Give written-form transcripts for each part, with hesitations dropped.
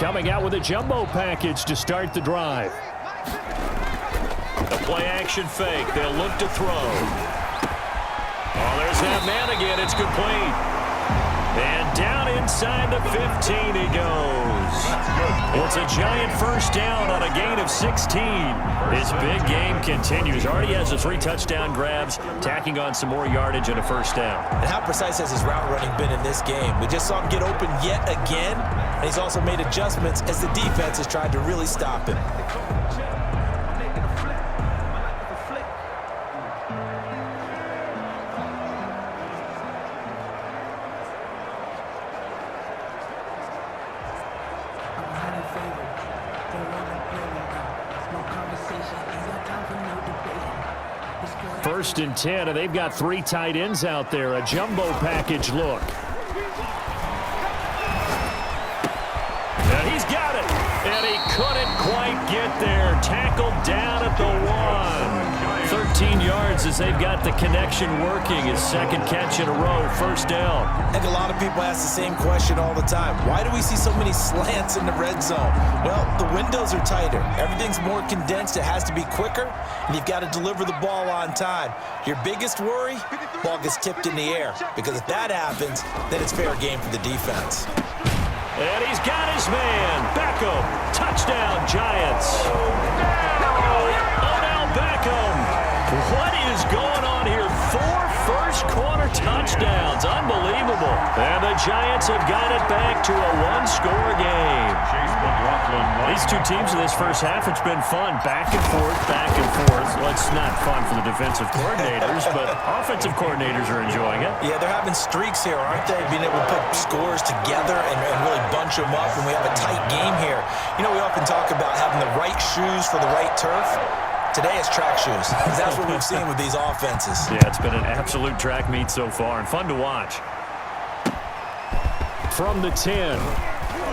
Coming out with a jumbo package to start the drive. The play action fake. They'll look to throw. Oh, there's that man again. It's complete. And down inside the 15 he goes. It's a giant first down on a gain of 16. His big game continues. Already has the 3 touchdown grabs, tacking on some more yardage and a first down. And how precise has his route running been in this game? We just saw him get open yet again, and he's also made adjustments as the defense has tried to really stop him. First and 10, and they've got 3 tight ends out there. A jumbo package look. And he's got it. And he couldn't quite get there. Tackled down at the 1. 13 yards as they've got the connection working. His second catch in a row, first down. I think a lot of people ask the same question all the time. Why do we see so many slants in the red zone? Well, the windows are tighter. Everything's more condensed. It has to be quicker, and you've got to deliver the ball on time. Your biggest worry? Ball gets tipped in the air, because if that happens, then it's fair game for the defense. And he's got his man. Beckham. Touchdown, Giants. Odell Beckham. What is going on here? 4 first-quarter touchdowns. Unbelievable. And the Giants have got it back to a 1-score game. These 2 teams in this first half, it's been fun. Back and forth, back and forth. Well, it's not fun for the defensive coordinators, but offensive coordinators are enjoying it. Yeah, they're having streaks here, aren't they? Being able to put scores together and really bunch them up, and we have a tight game here. You know, we often talk about having the right shoes for the right turf. Today it's track shoes, because that's what we've seen with these offenses. Yeah, it's been an absolute track meet so far, and fun to watch. From the 10.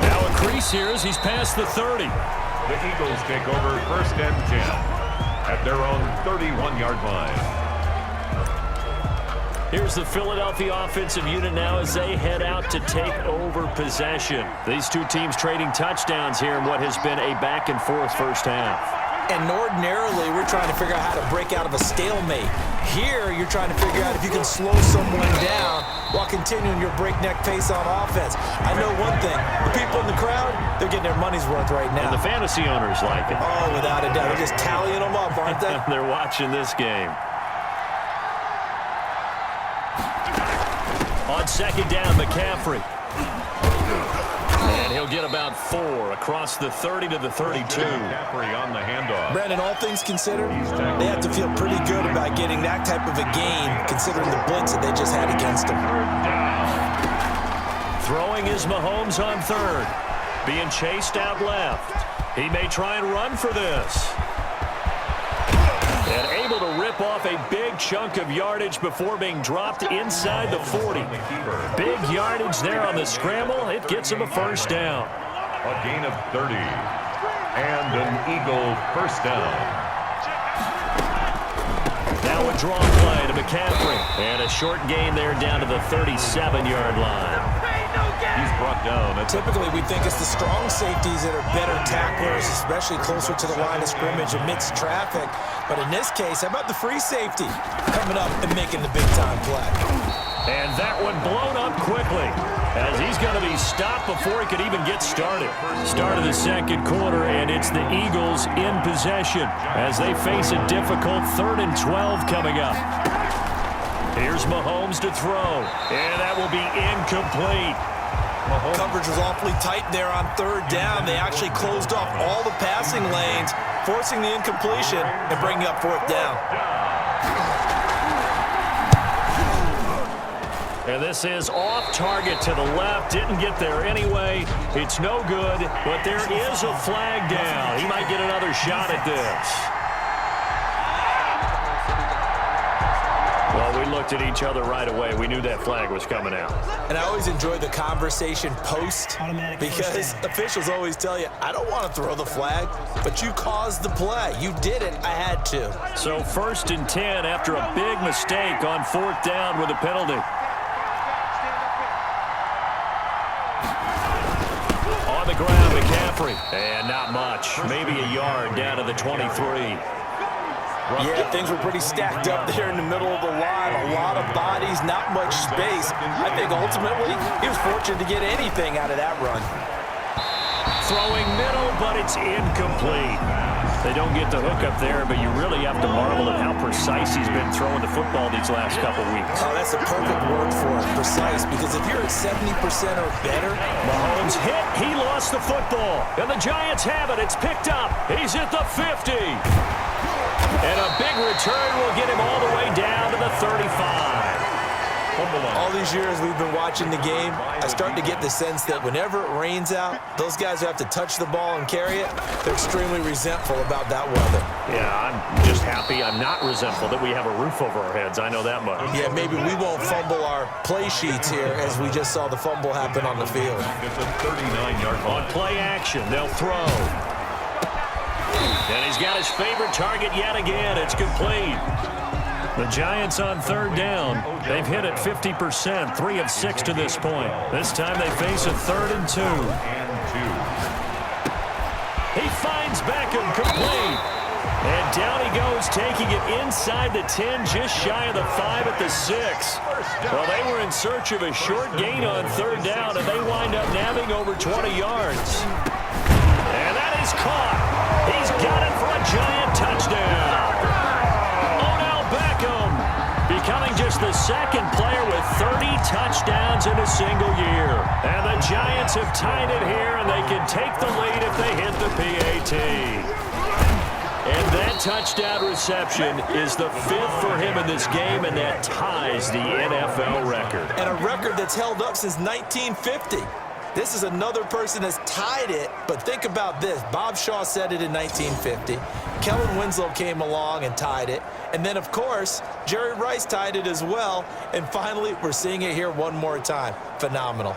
Now a crease here as he's past the 30. The Eagles take over first and 10 at their own 31-yard line. Here's the Philadelphia offensive unit now as they head out to take over possession. These 2 teams trading touchdowns here in what has been a back-and-forth first half. And ordinarily, we're trying to figure out how to break out of a stalemate. Here, you're trying to figure out if you can slow someone down while continuing your breakneck pace on offense. I know one thing. The people in the crowd, they're getting their money's worth right now. And the fantasy owners like it. Oh, without a doubt. They're just tallying them up, aren't they? They're watching this game. On second down, McCaffrey. And he'll get about 4 across the 30 to the 32. McCaffrey on the handoff. Brandon, all things considered, they have to feel pretty good about getting that type of a gain, considering the blitz that they just had against them. Throwing is Mahomes on third. Being chased out left. He may try and run for this. And able to rip off a big chunk of yardage before being dropped inside the 40. Big yardage there on the scramble. It gets him a first down. A gain of 30. And an Eagle first down. Now a draw play to McCaffrey. And a short gain there down to the 37-yard line. He's brought down. Typically, we think it's the strong safeties that are better tacklers, especially closer to the line of scrimmage amidst traffic. But in this case, how about the free safety coming up and making the big-time play? And that one blown up quickly as he's going to be stopped before he could even get started. Start of the second quarter, and it's the Eagles in possession as they face a difficult 3rd and 12 coming up. Here's Mahomes to throw, and that will be incomplete. Coverage was awfully tight there on 3rd down. They actually closed off all the passing lanes, forcing the incompletion and bringing up 4th down. And this is off target to the left. Didn't get there anyway. It's no good, but there is a flag down. He might get another shot at this. Well, we looked at each other right away. We knew that flag was coming out. And I always enjoy the conversation post because officials always tell you, I don't want to throw the flag, but you caused the play. You did it. I had to. So 1st and 10 after a big mistake on 4th down with a penalty. On the ground, McCaffrey. And not much. Maybe a yard down to the 23. Yeah, things were pretty stacked up there in the middle of the line. A lot of bodies, not much space. I think ultimately he was fortunate to get anything out of that run. Throwing middle, but it's incomplete. They don't get the hook up there, but you really have to marvel at how precise he's been throwing the football these last couple weeks. Oh, that's the perfect word for it, precise, because if you're at 70% or better. Mahomes hit, he lost the football, and the Giants have it. It's picked up. He's at the 50. And a big return will get him all the way down to the 35. All these years we've been watching the game, I start to get the sense that whenever it rains out, those guys who have to touch the ball and carry it, they're extremely resentful about that weather. Yeah, I'm just happy I'm not resentful that we have a roof over our heads. I know that much. Yeah, maybe we won't fumble our play sheets here as we just saw the fumble happen on the field. It's a 39-yard line. On play action, they'll throw. And he's got his favorite target yet again. It's complete. The Giants on third down. They've hit it 50%, 3 of 6 to this point. This time they face a 3rd and 2. He finds Beckham, complete. And down he goes, taking it inside the 10, just shy of the 5 at the 6. Well, they were in search of a short gain on third down, and they wind up nabbing over 20 yards. And that is caught. He's got it for a Giant touchdown. Odell Beckham becoming just the second player with 30 touchdowns in a single year. And the Giants have tied it here, and they can take the lead if they hit the PAT. And that touchdown reception is the 5th for him in this game, and that ties the NFL record. And a record that's held up since 1950. This is another person that's tied it, but think about this. Bob Shaw said it in 1950. Kellen Winslow came along and tied it. And then, of course, Jerry Rice tied it as well. And finally, we're seeing it here one more time. Phenomenal.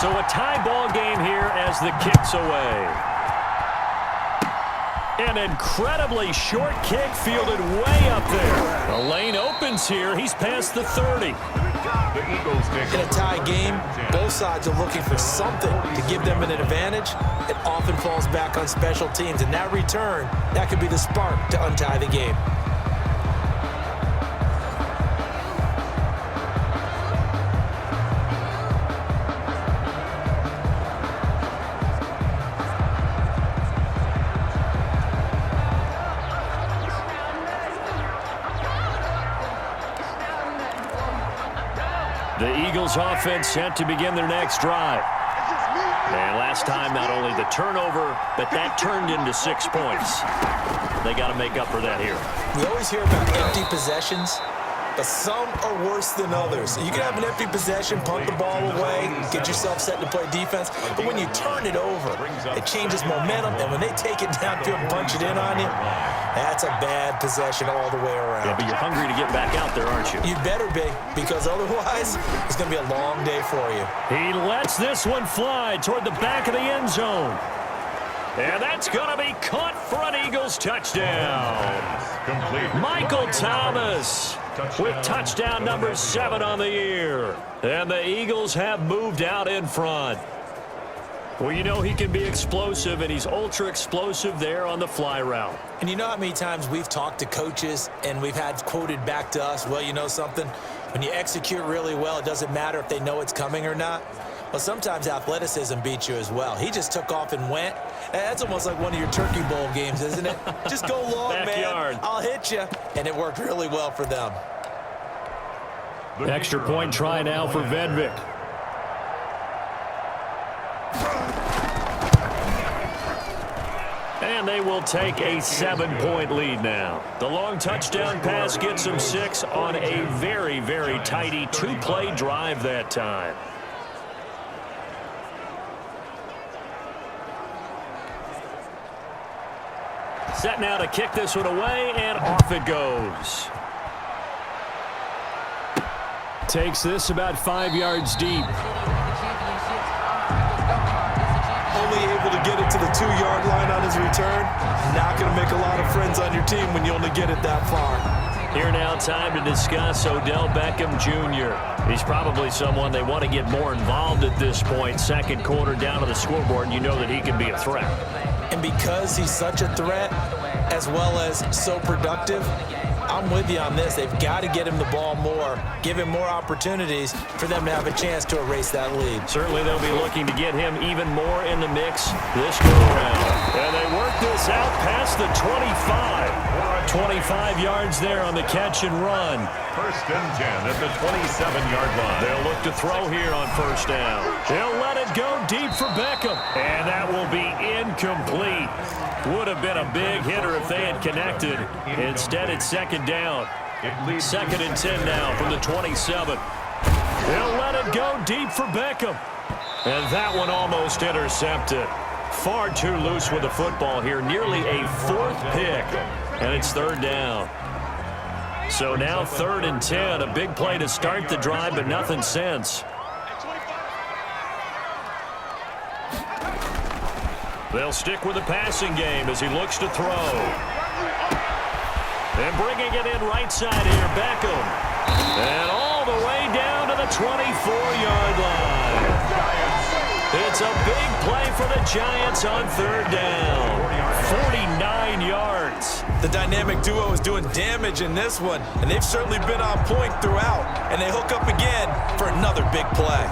So a tie ball game here as the kick's away. An incredibly short kick fielded way up there. The lane opens here. He's past the 30. The Eagles take In a tie game, both sides are looking for something to give them an advantage. It often falls back on special teams, and that return, that could be the spark to untie the game. The Eagles offense set to begin their next drive. And last time, not only the turnover, but that turned into 6 points. They got to make up for that here. We always hear about empty possessions, but some are worse than others. You can have an empty possession, punt the ball away, get yourself set to play defense, but when you turn it over, it changes momentum, and when they take it downfield and punch it in on you, that's a bad possession all the way around. Yeah, but you're hungry to get back out there, aren't you? You better be, because otherwise, it's going to be a long day for you. He lets this one fly toward the back of the end zone. And that's going to be caught for an Eagles touchdown. complete. Michael Thomas with touchdown number 7 on the year. And the Eagles have moved out in front. Well, you know he can be explosive, and he's ultra-explosive there on the fly route. And you know how many times we've talked to coaches and we've had quoted back to us, well, you know something? When you execute really well, it doesn't matter if they know it's coming or not. Well, sometimes athleticism beats you as well. He just took off and went. That's almost like one of your Turkey Bowl games, isn't it? Just go long, Backyard. man. I'll hit you. And it worked really well for them. Extra point try now for Vedvik. And they will take a 7-point lead now. The long touchdown pass gets them 6 on a very, very tidy 2-play drive that time. Set now to kick this one away, and off it goes. Takes this about 5 yards deep. Only able to get it to the 2-yard line on his return. Not going to make a lot of friends on your team when you only get it that far. Here now, time to discuss Odell Beckham Jr. He's probably someone they want to get more involved at this point. Second quarter down to the scoreboard, and you know that he can be a threat. And because he's such a threat, as well as so productive, I'm with you on this. They've got to get him the ball more, give him more opportunities for them to have a chance to erase that lead. Certainly they'll be looking to get him even more in the mix this go-around. And they work this out past the 25. 25 yards there on the catch and run. First and 10 at the 27-yard line. They'll look to throw here on first down. He'll let it go deep for Beckham. And that will be incomplete. Would have been a big hitter if they had connected. Instead, it's second down. Second and 10 now from the 27. He'll let it go deep for Beckham. And that one almost intercepted. Far too loose with the football here. Nearly a 4th pick. And it's third down. So now third and 10. A big play to start the drive, but nothing since. They'll stick with the passing game as he looks to throw. And bringing it in right side here, Beckham. And all the way down to the 24-yard line. It's a big play for the Giants on third down. 49 yards. The dynamic duo is doing damage in this one, and they've certainly been on point throughout. And they hook up again for another big play.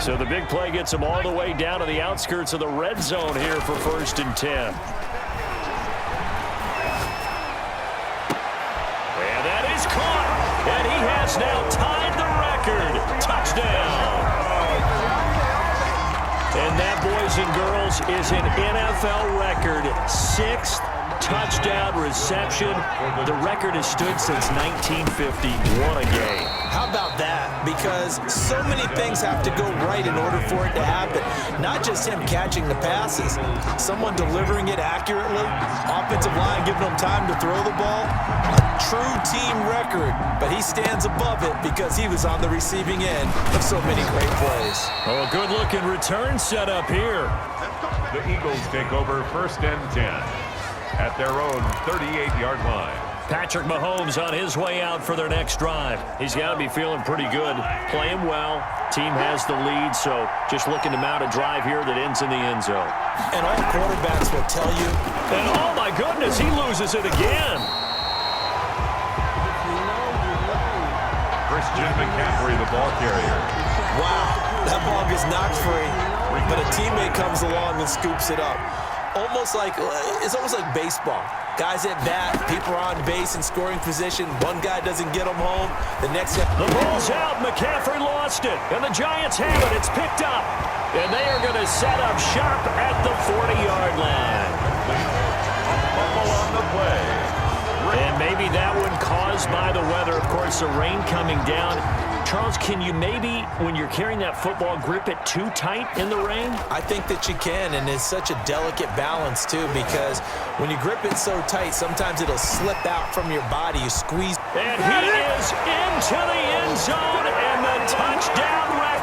So the big play gets them all the way down to the outskirts of the red zone here for first and 10. And that is caught. And he has now tied the record. Touchdown. And that, boys and girls, is an NFL record. 6th touchdown reception. The record has stood since 1950. What a game. How about that? Because so many things have to go right in order for it to happen. Not just him catching the passes, someone delivering it accurately, offensive line giving him time to throw the ball. A true team record, but he stands above it because he was on the receiving end of so many great plays. Oh, a good-looking return set up here. The Eagles take over first and 10 at their own 38-yard line. Patrick Mahomes on his way out for their next drive. He's got to be feeling pretty good, playing well. Team has the lead, so just looking to mount a drive here that ends in the end zone. And all quarterbacks will tell you. And oh my goodness, he loses it again. Christian McCaffrey, the ball carrier. Wow, that ball gets knocked free, but a teammate comes along and scoops it up. It's almost like baseball. Guys at bat, people are on base in scoring position. One guy doesn't get them home. The next guy. The ball's out. McCaffrey lost it. And the Giants have it. It's picked up. And they are going to set up shop at the 40-yard line. Fumble on the play. And maybe that one caused by the weather. Of course, the rain coming down. Charles, can you maybe, when you're carrying that football, grip it too tight in the rain? I think that you can, and it's such a delicate balance, too, because when you grip it so tight, sometimes it'll slip out from your body. You squeeze. And he is into the end zone, and the touchdown record.